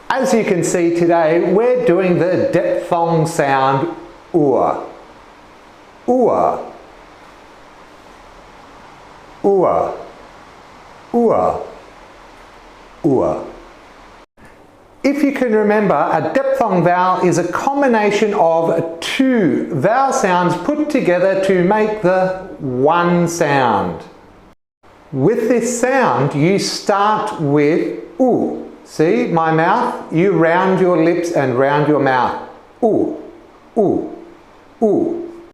As you can see today, we're doing the diphthong sound ua. Ua. Ua. Ua. Ua. If you can remember, a diphthong vowel is a combination of two vowel sounds put together to make the one sound. With this sound, you start with u. See my mouth? You round your lips and round your mouth. U, u, u.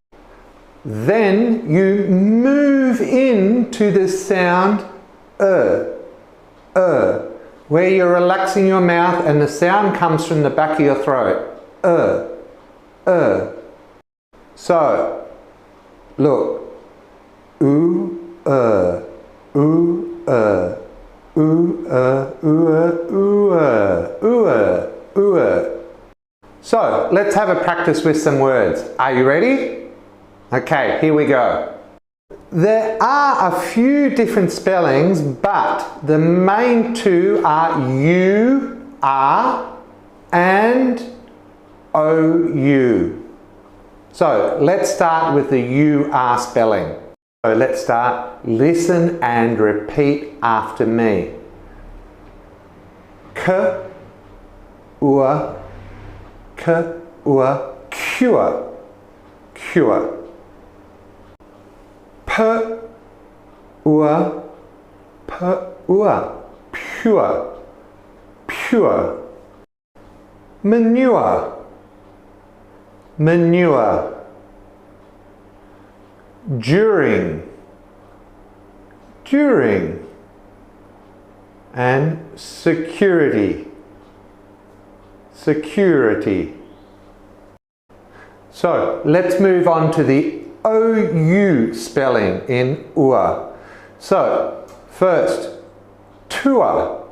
Then you move into the sound where you're relaxing your mouth and the sound comes from the back of your throat. So, look. U, u, So, let's have a practice with some words. Are you ready? Okay, here we go. There are a few different spellings, but the main two are U, R, and OU. So, let's start with the UR spelling. So let's start. Listen and repeat after me. K, ua, cure, cure. P, ua, pure, pure. Manure, manure. During, during. And security, security. So let's move on to the OU spelling in UA. So first, tour,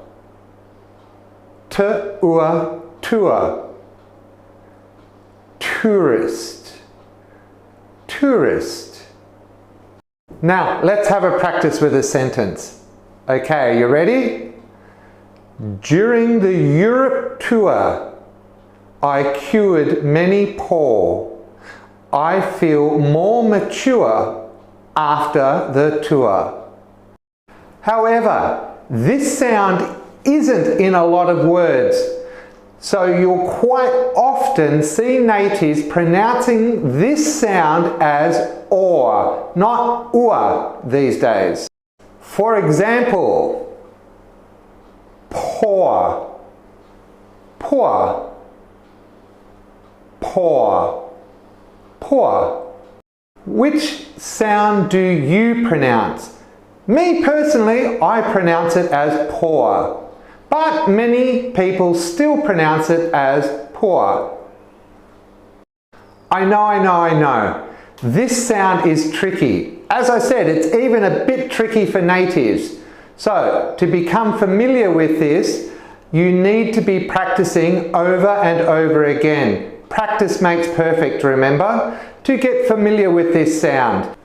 T-UA, tour. Tourist, tourist. Now, let's have a practice with a sentence. Okay, you ready? During the Europe tour, I cured many poor. I feel more mature after the tour. However, this sound isn't in a lot of words, so you'll quite often see natives pronouncing this sound as or, not ua these days. For example, poor, poor, poor, poor. Which sound do you pronounce? Me personally, I pronounce it as poor, but many people still pronounce it as poor. I know. This sound is tricky. As I said, it's even a bit tricky for natives. So, to become familiar with this, you need to be practicing over and over again. Practice makes perfect, remember? To get familiar with this sound.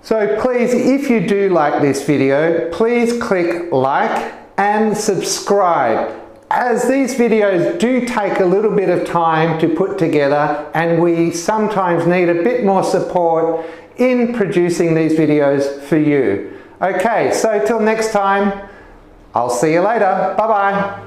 So please, if you do like this video, please click like and subscribe, as these videos do take a little bit of time to put together and we sometimes need a bit more support in producing these videos for you. Okay, so till next time, I'll see you later. Bye bye.